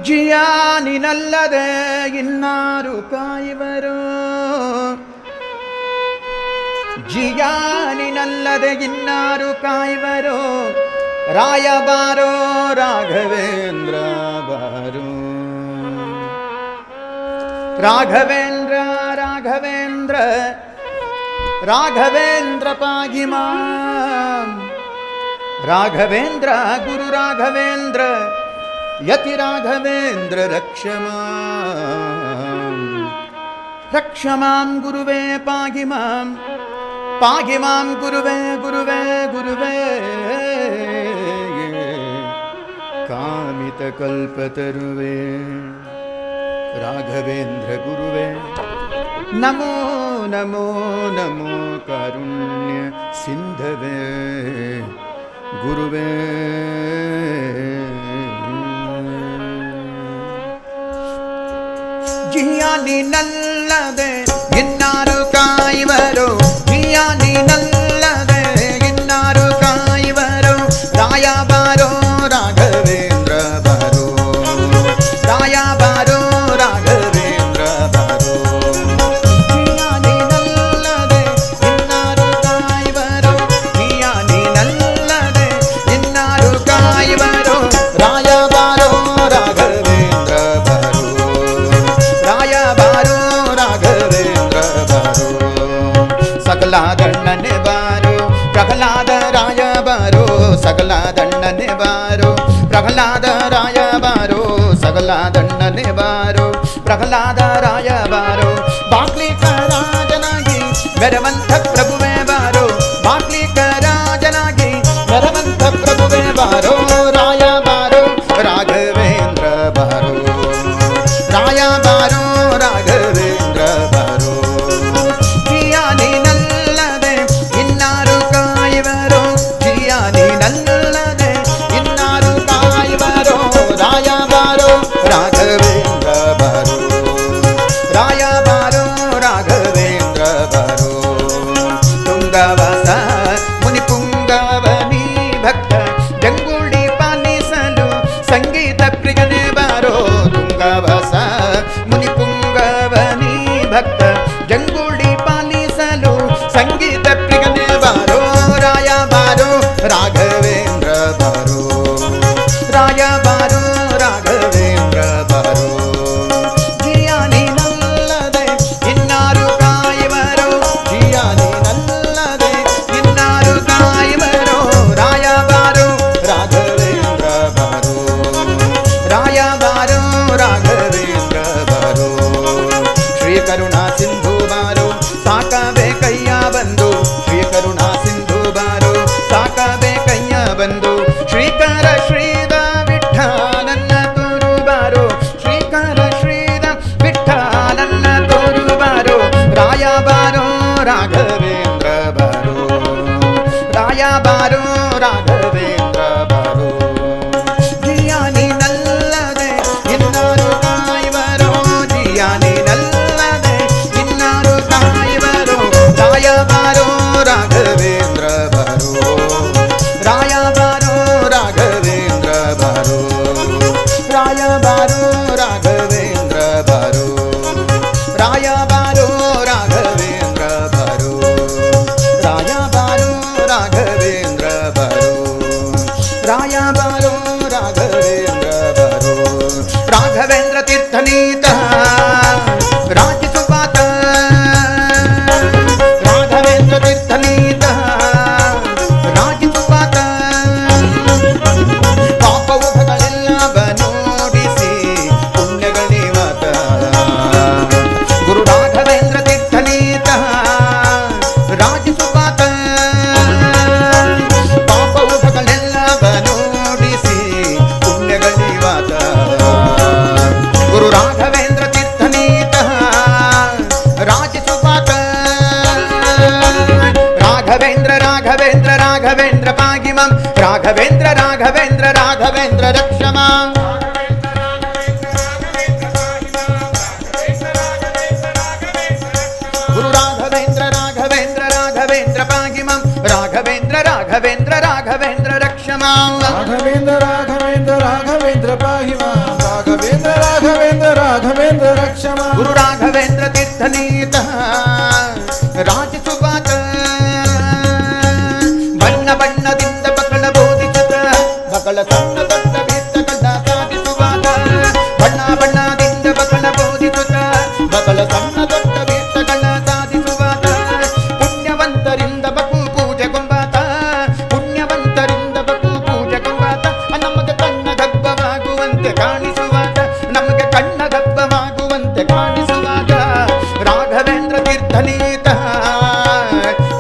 ಜಿಯಾ ನೀನಲ್ಲದೆ ಇನ್ನಾರು ಕಾಯುವರು, ಜಿಯಾ ನೀನಲ್ಲದೆ ಇನ್ನಾರು ಕಾಯುವರು. ರಾಯ ಬಾರೋ ರಾಘವೇಂದ್ರ ಬಾರೋ, ರಾಘವೇಂದ್ರ ರಾಘವೇಂದ್ರ ರಾಘವೇಂದ್ರ ಪಾಗಿ ಮಾಂ. ರಾಘವೇಂದ್ರ ಗುರು ರಾಘವೇಂದ್ರ ಯತಿ ರಾಘವೇಂದ್ರ ರಕ್ಷ ಮಾಂ ಗುರುವೇ ಪಾಗಿ ಮಾಂ ಗುರುವೇ ಗುರುವೇ ಗುರುವೇ. ಕಾಮಿತ ಕಲ್ಪತರುವೇ ರಾಘವೇಂದ್ರ ಗುರುವೇ. ನಮೋ ನಮೋ ನಮೋ ಕಾರುಣ್ಯ ಸಿಂಧವೇ ಗುರುವೇ. ಜಿಯಾ ನೀನಲ್ಲದೆ ಇನ್ನಾರು ಕಾಯುವರು, ಜಿಯಾ ನೀನಲ್ಲದೆ ಇನ್ನಾರು ಕಾಯುವರು. ರಾಯ ಬಾರೋ ರಾಘವೇಂದ್ರ ಬಾರೋ, ರಾಯ ಬಾರೋ ರಾಘವೇಂದ್ರ ಬಾರೋ. ಜಿಯಾ ನೀನಲ್ಲದೆ ಇನ್ನಾರು ಕಾಯುವರು, ಜಿಯಾ ನೀನಲ್ಲದೆ ಇನ್ನಾರು ಕಾಯುವರು. ರಾಯ ಬಾರೋ ರಾಘವೇಂದ್ರ ಬಾರೋ, ರಾಯ ಬಾರೋ ರಾಘವೇಂದ್ರ ಬಾರೋ. ಸಕಲಾದಣ್ಣನೆ ಬಾರೋ ಪ್ರಹ್ಲಾದ ರಾಯ ಬಾರೋ, ಸಕಲಾದಣ್ಣನೆ ಬಾರೋ ಪ್ರಹ್ಲಾದ ರಾಯ ಬಾರೋ, ಸಕಲಾದಣ್ಣನೆ ಬಾರೋ ಪ್ರಹ್ಲಾದ ರಾಯ ಬಾರೋ. ಬಾಕ್ಲಿಕ ರಾಜನಾಗಿ ಮೆರವಂತ ಪ್ರಭುವೇ ಬಾರೋ, ಬಾಕ್ಲಿಕ ರಾಜನಾಗಿ ಮೆರವಂತ ಪ್ರಭುವೇ ಬಾರೋ. ರಾಯ ಬಾರೋ ರಾಘವೇಂದ್ರ ಬಾರೋ, ರಾಯ ಬಾರೋ ರಾಘವೇಂದ್ರ ಬಾರೋ. ಜಿಯಾ ನೀನಲ್ಲದೆ ಇನ್ನಾರು ಕಾಯುವರು, ಜಿಯಾ ನೀನಲ್ಲದೆ ಇನ್ನಾರು ಕಾಯುವರು. ರಾಯ ಬಾರೋ ರಾಘವೇಂದ್ರ ಬಾರೋ, ರಾಯ ಬಾರೋ ರಾಘವೇಂದ್ರ ಬಾರೋ. ತುಂಗವಸ ಮುನಿ ಪುಂಗವನಿ ಭಕ್ತ ಜಂಗುಳಿ ಪಾಲಿಸಲು ಸಂಗೀತ ಪ್ರಿಯನೇ ಬಾರೋ. ತುಂಗವಸ ಮುನಿ ಪುಂಗವನಿ ಭಕ್ತ ಜಂಗುಳಿ ಪಾಲಿಸಲು ಸಂಗೀತ ಪ್ರಿಯನೇ ಬಾರೋ. ರಾಯ ಬಾರೋ ರಾಘವೇಂದ್ರ ಬಾರೋ, ರಾಯ ಬಾರೋ ರಾಘವೇಂದ್ರ ಬಾರೋ. ಜಿಯಾ ನೀನಲ್ಲದೆ ಇನ್ನಾರು ಕಾಯುವರು, ಜಿಯಾ ನೀನಲ್ಲದೆ ಇನ್ನಾರು ಕಾಯುವರು. ರಾಯ ಬಾರೋ ರಾಘವೇಂದ್ರ ಬಾರೋ, ರಾಯ ಬಾರೋ ರಾಘವೇಂದ್ರ ಬಾರೋ. ಶ್ರೀ ಕರುಣಾ ಸಿಂಧು ಬಾರೋ ಸಾಕಬೇಕಯ್ಯ ಬಂದು, ಶ್ರೀ ಕರುಣಾ ಸಿಂಧು ಬಾರೋ ಸಾಕಬೇಕಯ್ಯ ಬಂದು. ಶ್ರೀಕರ ಶ್ರೀದ ವಿಠ್ಠಲನ್ನ ತೋರು ಬಾರೋ, ಶ್ರೀಕರ ಶ್ರೀದ ವಿಠ್ಠಲನ್ನ ತೋರು ಬಾರೋ. ರಾಯ ಬಾರೋ ರಾಘವೇಂದ್ರ ಬಾರೋ, ರಾಯ ಬಾರೋ ರಾಘವೇಂದ್ರ ಬಾರೋ. ಜಿಯಾ ನೀನಲ್ಲದೆ ಇನ್ನಾರು ಕಾಯುವರು, ಜಿಯಾ ನೀನಲ್ಲದೆ ಇನ್ನಾರು ಕಾಯುವರು. ರಾಯ ಬಾರೋ ರಾಘವೇಂದ್ರ ಬಾರೋ, ರಾಯ ಬಾರೋ ರಾಘವೇಂದ್ರ ಬಾರೋ. ರಾಯ ಬಾರೋ ರಾಘವೇಂದ್ರ ಬಾರೋ, ರಾಯ ಬಾರೋ ರಾಘವೇಂದ್ರ ಬಾರೋ. ರಾಯ ಬಾರೋ ರಾಘವೇಂದ್ರ ಬಾರೋ, ರಾಯ ಬಾರೋ ರಾಘವೇಂದ್ರ ಬಾರೋ. ರಾಘವೇಂದ್ರ ತೀರ್ಥನೀತ ರಾಜಿಸುಪಾತ, ರಾಘವೇಂದ್ರ ತೀರ್ಥನೀತ ರಾಜಿಸುಪಾತ. ಪಾಪವುಗಳೆಲ್ಲವ ನೋಡಿಸಿ ಪುಣ್ಯಗಳಿವತ. ಗುರು ರಾಘವೇಂದ್ರ ತೀರ್ಥನೀತ ರಾಜಿಸುಪಾತ. ಪಾಪವುಗಳೆಲ್ಲವ ನೋಡಿಸಿ ಪುಣ್ಯಗಳಿವತ. ಗುರು ರಾಘವೇಂದ್ರ ತೀರ್ಥನೀತ ರಾಜಿಸುಪಾತ. ರಾಘವೇಂದ್ರ ರಾಘವೇಂದ್ರ ರಾಘವೇಂದ್ರ ಪಾಗಿ ಮಾಂ, ರಾಘವೇಂದ್ರ ರಾಘವೇಂದ್ರ ರಾಘವೇಂದ್ರ ರಕ್ಷ ಮಾಂ. ಗುರು ರಾಘವೇಂದ್ರ ರಾಘವೇಂದ್ರ ರಾಘವೇಂದ್ರ ಪಾಗಿ ಮಾಂ, ರಾಘವೇಂದ್ರ ರಾಘವೇಂದ್ರ ರಾಘವೇಂದ್ರ ರಕ್ಷ रक्षमां राघवेन्द्र राघवेन्द्र राघवेन्द्र पाहि मां राघवेन्द्र राघवेन्द्र राघवेन्द्र रक्ष मां गुरु राघवेन्द्र तीर्थनीतः ರಾಜಸುವಾತ ಬಣ್ಣ ಬಣ್ಣದಿಂದ ಬಕಳ ಬೋಧಿಸಿದ ಬಕಳ ಸಣ್ಣ ದೊಡ್ಡ ಭೇದಗಳ ಸಾಧಿಸುವಾತ ಬಣ್ಣ ಬಣ್ಣದಿಂದ ಬಕಳ ಬೋಧಿಸುತ್ತ ಬಕಳ ಸಣ್ಣ ದೊಡ್ಡ ಭೇದಗಳ ಸಾಧಿಸುವಾತ ಪುಣ್ಯವಂತರಿಂದ ಬಕು ಪೂಜೆ ಗೊಂಬಾತ ಪುಣ್ಯವಂತರಿಂದ ಬಕು ಪೂಜೆ ಗೊಂಬಾತ ನಮಗೆ ಕಣ್ಣ ಗಬ್ಬವಾಗುವಂತೆ ಕಾಣಿಸುವಾತ ನಮಗೆ ಕಣ್ಣ ಗಬ್ಬವಾಗುವಂತೆ ಕಾಣಿಸುವಾತ ರಾಘವೇಂದ್ರ ತೀರ್ಥನೀತ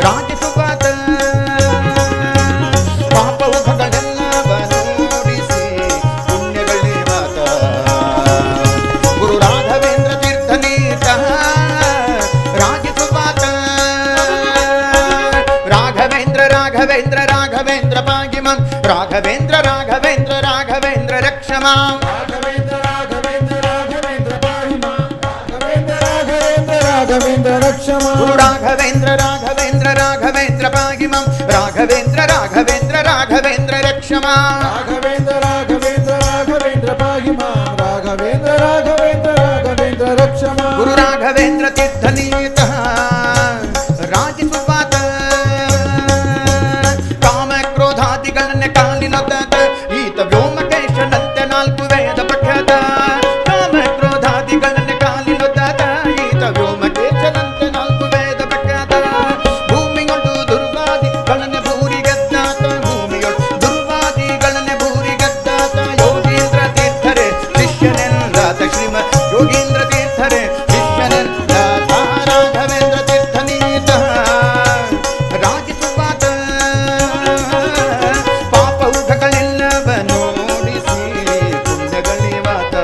ರಾಜಸುವಾತ ಪಾಪವುಗಳೆಲ್ಲವನ್ನೋಡಿಸಿ ಪುಣ್ಯಗಳೇವಾತ ಗುರು ರಾಘವೇಂದ್ರ ತೀರ್ಥನೀತ ರಾಜಸುವಾತ ರಾಘವೇಂದ್ರ ರಾಘವೇಂದ್ರ ರಾಘವೇಂದ್ರ ಪಾಗಿಮಂ ರಾಘವೇಂದ್ರ ರಾಘವೇಂದ್ರ ರಾಘವೇಂದ್ರ ರಕ್ಷಮಾಂ राघवेन्द्र रक्ष मां गुरु राघवेन्द्र राघवेन्द्र राघवेन्द्र पाहि मां राघवेन्द्र राघवेन्द्र राघवेन्द्र रक्ष मां राघवेन्द्र राघवेन्द्र राघवेन्द्र पाहि मां राघवेन्द्र राघवेन्द्र राघवेन्द्र रक्ष मां गुरु राघवेन्द्र तीर्थनीतः ರಾಜಸುವಾತ ಕಾಮ ಕ್ರೋಧಾದಿಗಳನ್ನೇ ಕಾಲಿನೊದ್ದ ಈತ ವ್ಯೋಮಕೇಶನಂತೆ ನಾಲ್ಕು ವೇದ ಪಠ್ಯದ ಕಾಮ ಕ್ರೋಧಾದಿಗಳನ್ನೇ ಕಾಲಿನೊದ್ದ ಈತ ವ್ಯೋಮಕೇಶನಂತೆ ನಾಲ್ಕು ವೇದ ಪಠ್ಯದ ಭೂಮಿಯೊಳು ದುರ್ವಾದಿಗಳನ್ನೇ ಭೂರಿಗೆದ್ದಾತ ಭೂಮಿಯೊಳು ದುರ್ವಾದಿಗಳನ್ನೇ ಭೂರಿಗೆದ್ದಾತ ಯೋಗೀಂದ್ರ ತೀರ್ಥರೇ ಶಿಷ್ಯನೆಂದಾತ ಶ್ರೀಮದ್ ಯೋಗೀಂದ್ರ ತೀರ್ಥರೇ ಶಿಷ್ಯನೆಂದಾತ ರಾಘವೇಂದ್ರ ತೀರ್ಥನೀತ ರಾಜಸುವಾತ ಪಾಪೌಘಗಳೆಲ್ಲವನ್ನೋಡಿಸಿ ಪುಣ್ಯಗಳಿವಾತ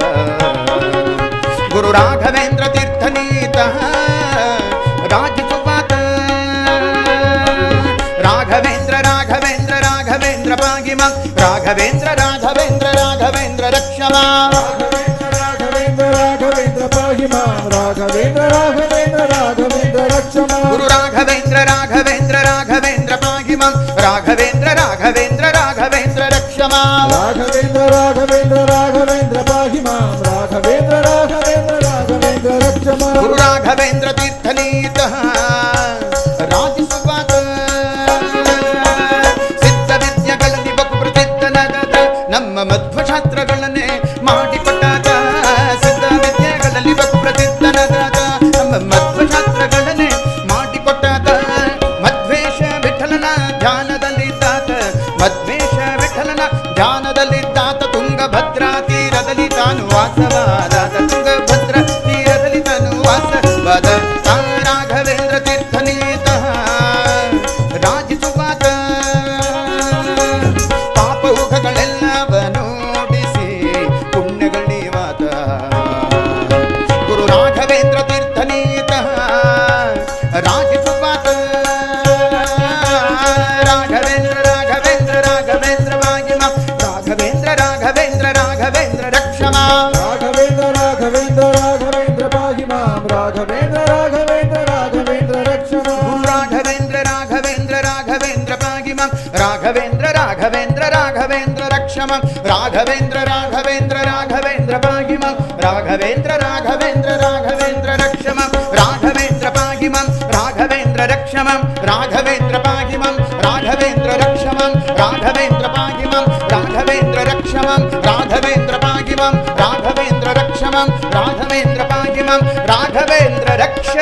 ಗುರು ರಾಘವೇಂದ್ರ ತೀರ್ಥನೀತ ರಾಜಸುವಾತ ರಾಘವೇಂದ್ರ ರಾಘವೇಂದ್ರ ರಾಘವೇಂದ್ರ ಪಾಗಿ ಮಾಂ ರಾಘವೇಂದ್ರ ರಾಘವೇಂದ್ರ ರಾಘವೇಂದ್ರ ರಕ್ಷ ಮಾಂ राघवेन्द्र राघवेन्द्र पाहि मां राघवेन्द्र राघवेन्द्र राघवेन्द्र रक्ष मां गुरु राघवेन्द्र राघवेन्द्र राघवेन्द्र पाहि मां राघवेन्द्र राघवेन्द्र राघवेन्द्र रक्ष मां राघवेन्द्र राघवेन्द्र राघवेन्द्र पाहि मां राघवेन्द्र राघवेन्द्र राघवेन्द्र रक्ष मां गुरु राघवेन्द्र तीर्थनीतः ರಾಜಸುವಾತ ಸಿದ್ಧ ವಿದ್ಯೆಗಳಲ್ಲಿ ಬಹು ಪ್ರಸಿದ್ಧನಾದ ನಮ್ಮ ಮಧ್ವಶಾಸ್ತ್ರಗಳನ್ನೇ ಮಾಡಿಕೊಟ್ಟಾಗ ಸಿದ್ಧ ವಿದ್ಯೆಗಳಲ್ಲಿ ಬಹು ಪ್ರಸಿದ್ಧನಾದ ನಮ್ಮ ಮಧ್ವಶಾಸ್ತ್ರಗಳನ್ನೇ ಮಾಡಿಕೊಟ್ಟಾಗ ಮಧ್ವೇಶ ವಿಠಲನ ಧ್ಯಾನದಲ್ಲಿದ್ದಾತ ಮಧ್ವೇಶ ವಿಠಲನ ಧ್ಯಾನದಲ್ಲಿದ್ದಾತ ತುಂಗಭದ್ರಾ ತೀರದಲ್ಲಿ ತಾನು ವಾಸವಾದ ತುಂಗಭದ್ರಾ ತೀರದಲ್ಲಿ ತಾನು ವಾಸವಾದ ರಾಘವೇಂದ್ರ ತೀರ್ಥನೀತಃ ರಾಜಸುವಾತ ಪಾಪೌಘಗಳೆಲ್ಲವನ್ನೋಡಿಸಿ ಪುಣ್ಯಗಳೀವಾತ ಗುರು ರಾಘವೇಂದ್ರ ತೀರ್ಥನೀತಃ ರಾಜಸುವಾತ ರಾಘವೇಂದ್ರ ರಾಘವೇಂದ್ರ ರಾಘವೇಂದ್ರ ಪಾಗಿ ಮಾಂ ರಾಘವೇಂದ್ರ ರಾಘವೇಂದ್ರ ರಾಘವೇಂದ್ರ ರಕ್ಷ ಮಾಂ राघवेन्द्र राघवेन्द्र राघवेन्द्र पाहि मां राघवेन्द्र राघवेन्द्र राघवेन्द्र रक्ष मां राघवेन्द्र राघवेन्द्र राघवेन्द्र पाहि मां राघवेन्द्र राघवेन्द्र राघवेन्द्र रक्ष मां राघवेन्द्र राघवेन्द्र राघवेन्द्र पाहि मां राघवेन्द्र राघवेन्द्र राघवेन्द्र रक्ष मां राघवेन्द्र पाहि मां राघवेन्द्र रक्ष मां राघवेन्द्र पाहि मां राघवेन्द्र रक्ष मां राघवेन्द्र पाहि मां राघवेन्द्र रक्ष मां राघवेन्द्र पाहि मां राघवेन्द्र रक्ष मां राघवेन्द्र पाहि मां राघवेन्द्र रक्ष